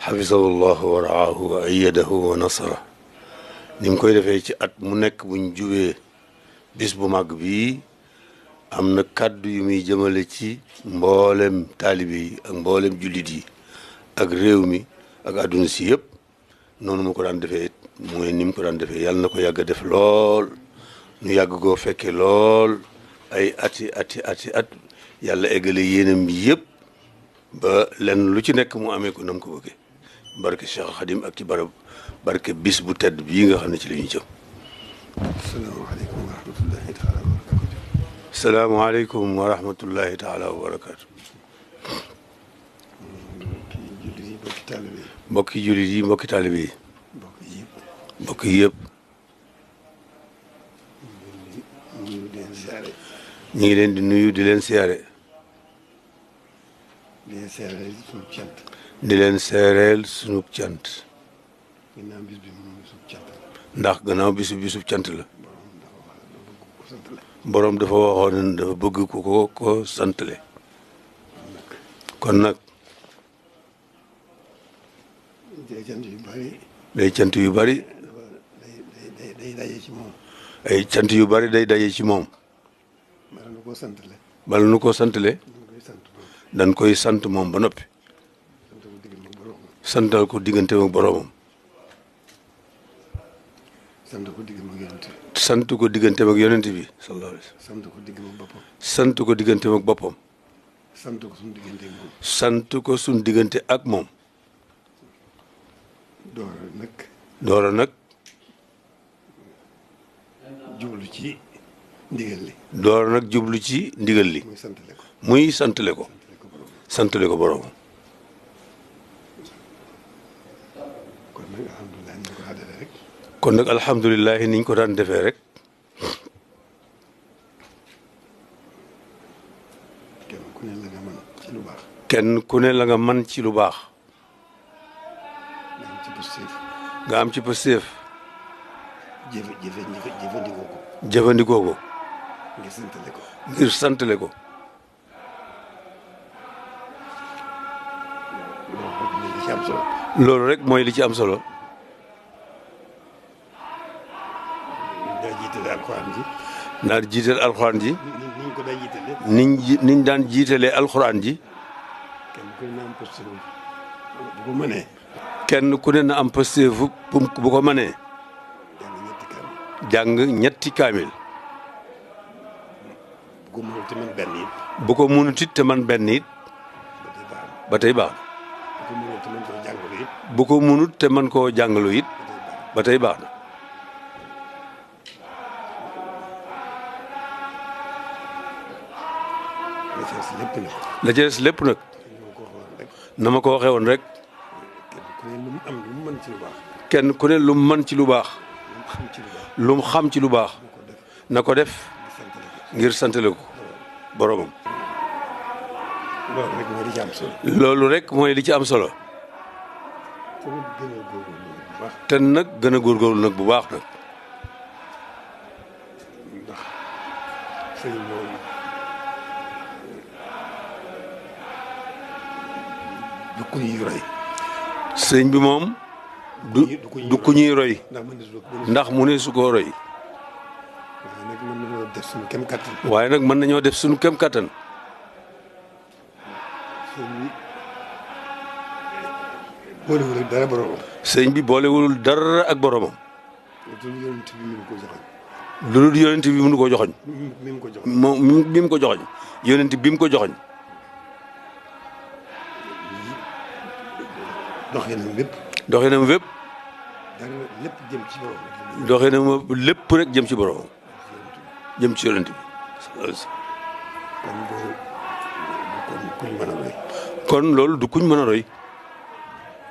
xafisahullahu wa raahu wa ayyadahu wa nasara ni mu koy defee ci at mu nekk buñ jubee bis bu màgg bii am na kàddu yu muy jëmale ci mboolem taalibe yi ak mboolem jullit yi ak réew mi ak àdduna si yëpp noonu mu ko daan defee mooy ni mu ko daan defee yàlla na ko yàgg a def lool ñu yàgg koo fekke lool ay ati yàlla eggale yéenam bi yëpp ba lenn lu ci nekk mu amee ko nam ko bëggee barke Cheikh Khadim ak ci barke bis bu tedd bii nga xam ne ci la ñuy jëm. salaamaaleykum wa rahmatullahi taala wa barakaatu. mbokki jullit yi mbokki taalibe yi. mbokk yi yëpp. ñu ngi leen di nuyu di leen siyaare. di leen seereel sunu cant. di leen seereel sunu cant. ginnaaw bis bi moom bisub cant la. ndax gannaaw bisub cant la. borom dafa waxoon ne dafa bëgg ko santale. kon nag. day cant yu bari. day cant yu bari. day daje ci moom. ay cant yu bari day daje ci moom. bala nu koo santale. bala nu koo santale. dañ koy sant moom ba noppi. santal ko diggante ak boromam. sant ko diggante ak yonent bi. sant ko diggante ak yonent bi sallallahu alayhi wa sallam. sant ko diggante ak boppam. sant ko diggante ak boppam. sant ko suñu diggante ak moom. sant ko suñu diggante ak moom. doora nag. jublu ci ndigal li. doora nag jublu ci ndigal li. muy santale ko. muy santale ko. santale ko boromam. kon nag alhamdulilah kon nag alhamdulilah ni ni ko daan defee rek. ñu ko daan defee rek. kenn ku ne la nga mën ci lu baax. kenn ku ne la nga mën ci lu baax. nga am ci positif. nga am ci pësteef. jëfandikoo ko. jëfandikoo ko. ngir santale ko. ngir santale ko. loolu li ci am solo. loolu rek mooy li ci am solo. daa jiitale alxuraan ji. naa jiital alxuraan ji. ni ñu ko daa jiitale. niñ daan jiitalee alxuraan ji. kenn ku ne na am positif bu ko mënee. kenn ku ne na am pësteef bu ko mënee. jàng ñetti kaamil. jàng ñetti kaamil. bu ko mënul te man benn it. bu ko mënut it te man benn it. ba tey baax ba na. tey baax na. bu ko mënul te man koo jàngalu it. bu ko mënut te man koo jàngalu it. ba tey baax na. ba tey baax na. la ci des lépp nag. la ca des lépp nag. ni ma ko waxoon rek. na ma ko waxee woon rek. kenn ku ne lu mu am lu mu mën ci lu baax. kenn ku ne lu mu mën ci lu baax. lu mu xam ci lu baax. lu mu xam ci lu baax. na ko def ngir santale ko boromam. loolu rek mooy li ci am solo. loolu rek mooy li ci am solo. te mu gën a góorgóorlu bu baax. te nag gën a góorgóorlu nag bu baax nag. ndax sëñ moom du ku ñuy roy. sëñ bi moom. du ku ñuy roy. ndax mu ne su ko roy. waaye nag mën nañoo def suñu kem kattan. waaye nag mën nañoo def suñu kem kattan. sëñ bi boolewul dara boromam. sëñ bi boolewul dara ak boromam. lu dul yonent bi mënu ko joxoñ. lu dul yonent bi mënu ko joxoñ. mi mu ko joxoñ. moom mi mu ko joxoñ. yonent bi mu ko joxoñ. doxinam lépp. doxinam wépp. dara lépp jëm ci borom. doxinam lépp rek jëm ci boromam. jëm ci yonent bi. kon kuñ mën a roy. kon loolu du kuñ mën a roy.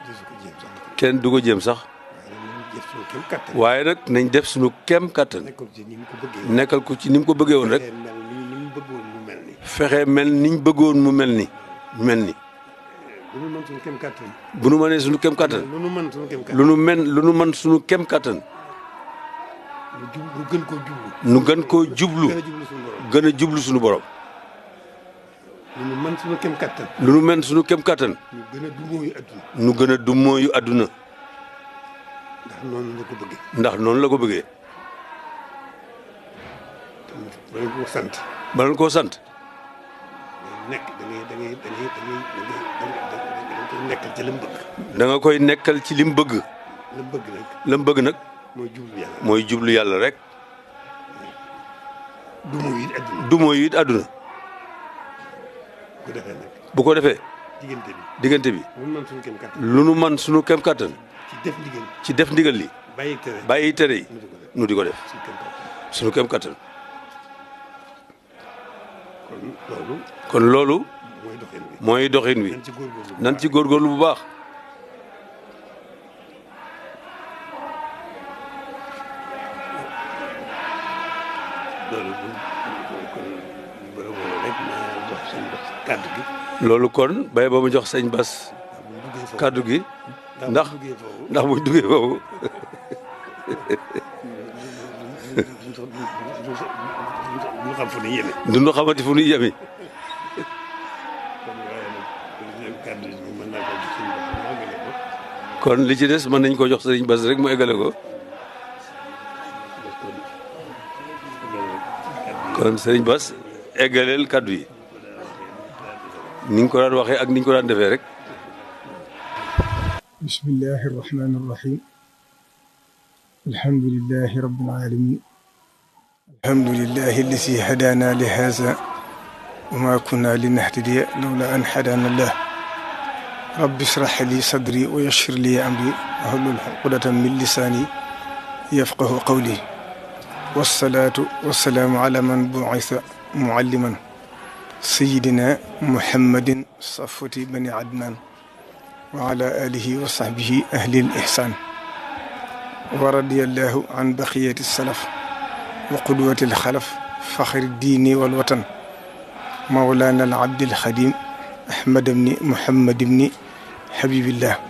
desu ko jéem sax. kenn du ko jéem sax. waaye nag nañ def suñu kem kattan. waaye nag nañ def suñu kem kattan. nekkal ci ni mu ko bëggee. nekkal ko ci ni mu ko bëggee woon rek. fexe mel ni mu bëggoon mu mel ni. fexe mel niñ bëggoon mu mel ni. bu nu mën suñu kem kattan. bu nu mënee suñu kem kattan. lu nu mën suñu kem kattan. lu nu mën suñu kem kattan. nu gën koo jublu. nu gën koo jublu. gën a jublu suñu borom. gën a jublu suñu borom. lu nu mën suñu kem kattan. lu nu mën suñu kem kattan. ñu gën a dumóoyu adduna. nu gën a dumóoyu adduna. ndax noonu la ko bëggee. ndax noonu la ko bëggee. ba leen koo sant. ba leen koo sant. nekk da ngay nekkal ci li mu bëgg. da nga koy nekkal ci li mu bëgg. la mu bëgg nag. la mu bëgg nag. mooy jublu yàlla. mooy jublu yàlla rek. dumóoyu it adduna. dumóoyu it adduna. bu ko defee nag. bu ko defee. diggante bi. diggante bi. lu nu mën suñu kem kattan. lu nu mën suñu kem kattan. ci def ndigal. ci def ndigal li. bàyyi tere yi. nu di ko def. suñu kem kattan. kon loolu. mooy doxin wi. nan ci góorgóorlu bu baax. loolu kon bay ba mu jox sëñ Bass kàddu gi. ndax buñ duggee foofu. duñu xam fu ñuy yeme. duñu xamante fu ñuy yeme. kon li ci des mën nañ ko jox sëriñ Bass rek mu eggale ko. kon sëriñ Bass eggaleel kàddu yi. ni nga ko daan waxee ak ni ñu ko daan defee rek. bismillahi irrahmani irrahim alhamdulilahi rabbil alamin alhamdulilahi alladi hadana li haza wa ma kunna linahtadiya lawla an hadana allah rabbi israh li sadri wa yassir li amri wahlul uqdatan min lisani yafqahu qawli wassalatu wassalaamu ala man bu'itha mualliman sayidina muhammadin safwati bani adnan wa ala alihi wa sahbihi ahli al-ihsan wa radiyallahu an baqiyati salaf wa qudwati al-khalaf fakhri diini wal watan mawlana al-abd al-khadim ahmad ibni muhammad ibni habibillah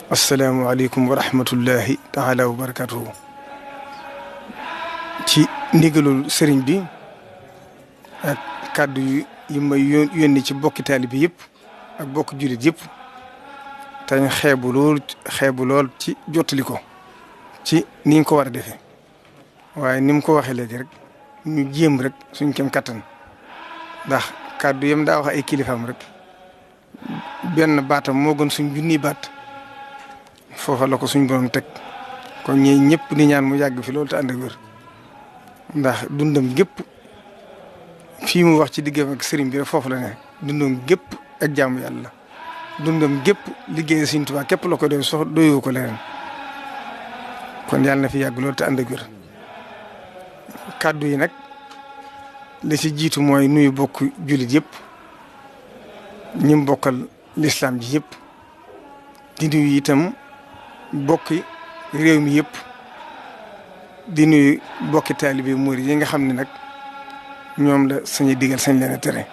assalaamu aleykum wa rahmatullahi taala wa barakatuhu ci ndigalul sëriñ bi ak kàddu yi may yónni ci bokki taalibe yëpp ak bokki jullit yëpp tañ xeebu lool ci jottali ko ci ni ñu ko war a defee waaye ni mu ko waxee léegi rek ñu jéem rek suñ kem kattan ndax kàddu yam daa wax ay kilifaam rek benn baatam moo gën suñ junniy baat foofa la ko suñ borom teg kon ñi ñëpp di ñaan mu yàgg fi loolu te ànd ak wér ndax dundam gépp fii mu wax ci diggam ak sëriñ bi rek foofu la ne dundam gépp ak jaamu yàlla dundam gépp liggéey Sëriñ Tuubaa képp la ko doy sox doyoo ko leneen kon yàlla na fi yàgg loolu te ànd ak wér kàddu yi nag li ci jiitu mooy nuyu bokk jullit yëpp ñim bokkal lislaam ji yëpp di nuyu itam bokki réew mi yëpp di nuyu bokki taalibe murid yi nga xam ne nag ñoom la sañu digal sañ leen a tere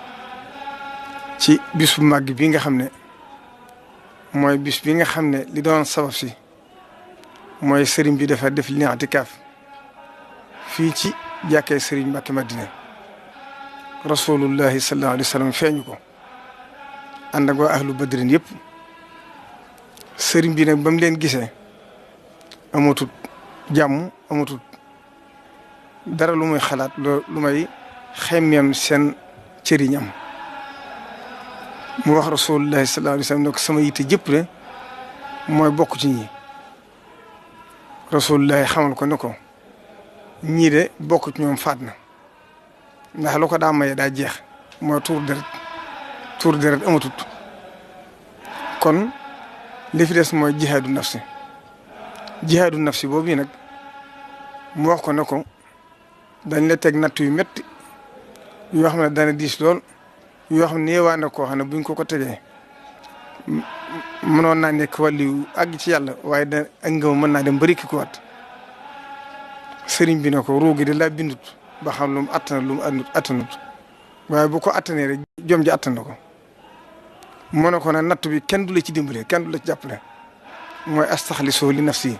ci bis bu màgg bi nga xam ne mooy bis bi nga xam ne li doon sabab si mooy sëriñ bi dafa def li i'tikaaf fii ci jàkkee sëriñ Mbàkke Madina rasulullahi sallallahu alayhi wa sallam feeñu ko ànd ak waa ahlu badrin yëpp sëriñ bi nag ba mu leen gisee amatut jàmm amatut dara lu muy xalaat lu may xemmeem seen cëriñam mu wax rasulullahi sallallahu alayhi wa sallam ne ko sama yitte jëpp de mooy bokk ci ñi rasulullahi xamal ko ne ko ñii de bokk ci ñoom faat na ndax lu ko daa maye daa jeex mooy tuur deret amatut kon li fi des mooy jihaadu nafsi boobu nag mu wax ko ne ko dañ la teg natt yu métti yoo xam ne dana diis lool yoo xam ne yeewaa na koo xam ne buñ ko tegee mënoon naa nekk wàllu àgg ci yàlla waaye da ak ngëm mën naa dem bëri ki ko wat sëriñ bi ne ko ruugi de laa bindut ba xam lu mu attana lu mu attanut waaye bu ko attanee rek jom ji attan na ko mu ne ko nag natt bi kenn du la ci dimbale kenn du la ci jàppale mooy astaxlisoo li nafsi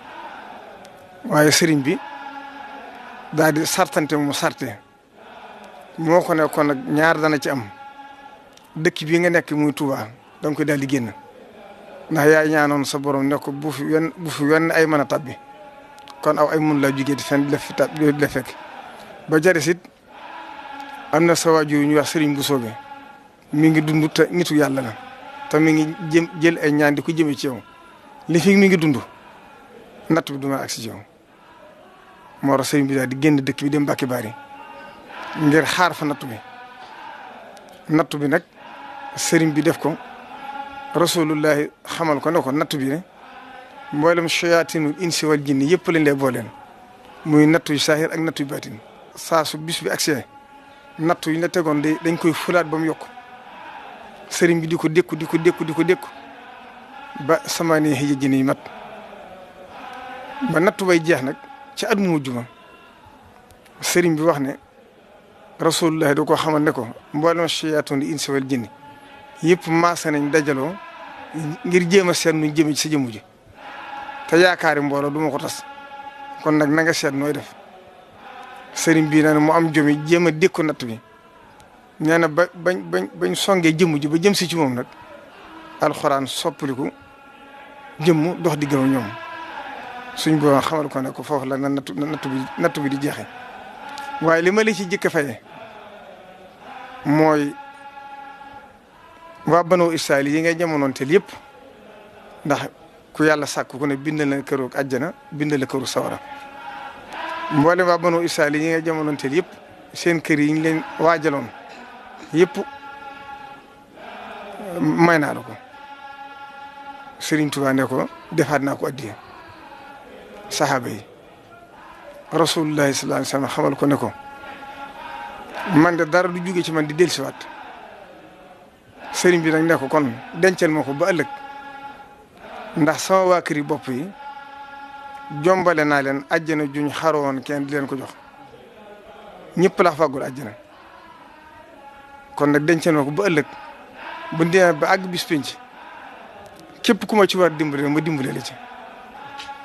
waaye sëriñ bi daal di sartante mu sarte moo ko ne kon nag ñaar dana ci am dëkk bii nga nekk muy Touba da nga koy daal di génn ndax yaa ñaanoon sa borom ne ko bu fi wenn ay mën a tabbi kon aw ay mun laa jugee di fenn di la fekk ba jaris it am na sa waajur ñu wax Serigne Bousso bi mi ngi dund te nitu yàlla la te mi ngi jël ay ñaan di ko jëmee ci yow li fi mi ngi dund natt bi du ma agsi ci yow moo tax Serigne bi daal di génn dëkk bi dem Mbàkke Bari ngir xaar fa nattu bi nag Serigne bi def ko rasulullahi xamal ko ne ko nattu bi ne mboolem shayatinul insi wal jinni yëpp lañ lay booleen muy nattu yu saahir ak nattu yu baatin saa su bis bi agsee nattu yi la tegoon dañ koy fulaat ba mu yokk sëriñ bi di ko dékku ba samaani xëy jinni yi mat ba nattu bay jeex nag ci at mu mujj ma sëriñ bi wax ne rasulullahi da ko xamal ne ko mboolem shayatinul insi wal jinni yëpp maase nañ dajaloo ngir jéem a seet nuñ jëme ci sa jëmm ji te yaakaari mbooloo du ma ko tas kon nag na nga seet nooy def sëriñ bi nee na mu am jomi jéem a dékku natt bi nee na bañ songee jëmm ji ba jëm si ci moom nag alxuraan soppaliku jëmm dox di gëm ñoom suñ boo xamal ko ne ko foofu la na nattu bi di jeexe waaye li ma li ci jëkk a faye mooy waa Banu Israayil yi ngay jamonoonteel yëpp ndax ku yàlla sàkk ku ne bind na këru àjjana bind la këru sawara mboolem waa Banu Israayil yi ngay jamonoonteel yëpp seen kër yi ñu leen waajaloon yëpp may naa la ko Serigne Touba ne ko defaat naa ko addiya saxaaba yi rasulullahi sallallahu alayhi wa sallam xamal ko ne ko man de dara du jóge ci man di dellusiwaat sëriñ bi nag ne ko kon dencal ma ko ba ëllëg ndax sama waa kër yi bopp yi jombale naa leen àjjana juñ xaroon kenn di leen ko jox ñëpp la fàggul àjjana kon nag dencal ma ko ba ëllëg bu demee ba àgg bis penc képp ku ma ci war dimbale ma dimbale la ci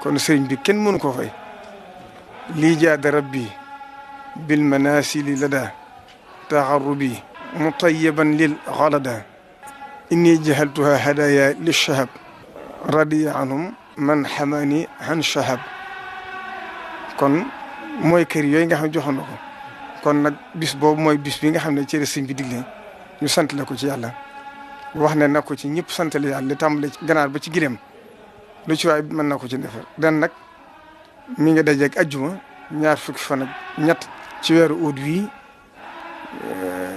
kon sëriñ bi kenn mënu ko fay lii jaada rabbi bil manasili lada taxarrubi mutayyiban lil xalada inni jahaltuha hadaya li shahab radiya anhum man xamani han shahab kon mooy kër yooyu nga xam ne joxoon na ko kon nag bis boobu mooy bis bi nga xam ne ci la sëñ bi digle ñu sant la ko ci yàlla wax ne na ko ci ñëpp sant la yàlla li tàmbale ci ganaar ba ci gileem lu ci waay mën na ko ci defar dan nag mi nga dajeeg ajjuma ñaar fukki fan ak ñett ci weeru août wi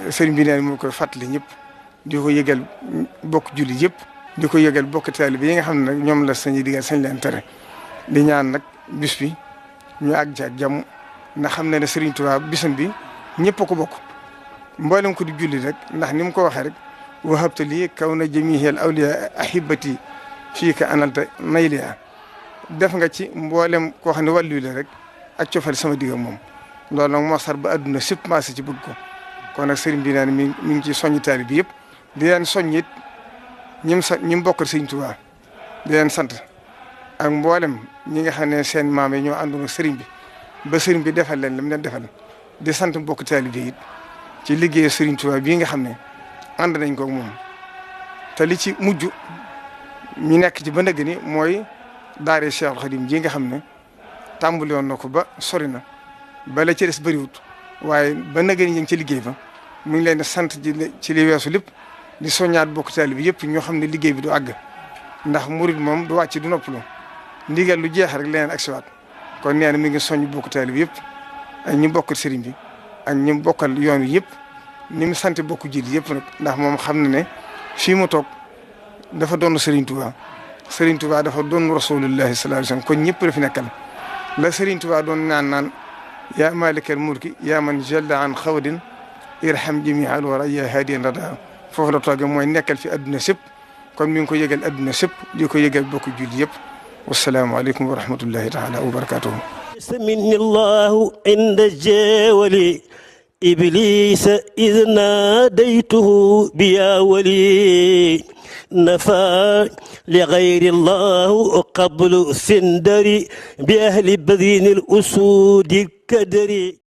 sëriñ bi neen moo koy fàttali ñëpp di ko yëgal bokk julli yëpp di ko yëgal bokk taalibe yi nga xam ne nag ñoom la sañuy digal sañ leen tere di ñaan nag bis bi ñu àgg ci ak jàmm ndax xam ne ne Sëriñ Tuubaa bisam bi ñëpp a ko bokk mboolem ko di julli rek ndax ni mu ko waxee rek wahabta lii kaw na jamihil awliya ahibati fii ka analta mayliya def nga ci mboolem koo xam ne wàllu la rek ak cofal sama digg moom loolu nag moo sar ba àdduna sépp maase ci bëgg ko kon nag sëriñ bi naan mi ngi ci soññi taali bi yëpp di leen soññ it ñi bokkal Sëriñ Tuubaa di leen sant ak mboolem ñi nga xam ne seen maam yi ñoo àndoon ak sëriñ bi ba sëriñ bi defal leen li mu leen defal di sant mbokk taali bi it ci liggéeyu Sëriñ Tuubaa bii nga xam ne ànd nañ ko ak moom te li ci mujj ñu nekk ci ba ndëgg ni mooy daare Cheikhul Khadim ji nga xam ne tàmbali woon na ko ba sori na ba la ci des bëriwut waaye ba ndëgg ni ñu ngi ci liggéey ba mu ngi leen di sant ci li weesu lépp di soññaat bokk taali bi yëpp ñoo xam ne liggéey bi du àgg ndax murid moom du wàcc du noppalu ndigal lu jeex rek leneen ak siwaat kon nee na mi ngi soññ bokk taali bi yëpp ak ñi bokkal sëriñ bi ak ñi bokkal yoon wi yëpp ni mu sant bokk jiit yëpp nag ndax moom xam na ne fii mu toog dafa doon Serigne Touba Serigne Touba dafa doon rasulullahi sallallahu alayhi wasallam kon ñëpp la fi nekkal la Serigne Touba doon naan yaa malikal mulki yaa man jalla an xawdin irham jami'al wara yaa hadiyan rada foofu la toogee mooy nekkal fi adduna sépp kon mi ngi ko yëgal adduna sépp di ko yëgal bokk julli yëpp wasalaamaaleykum wa rahmatullahi taala wa barakatuhu minni allahu inda jeewali إبليس إذ ناديته بيا ولي نفى لغير الله قبل سندري بأهل بذين الأسود كدري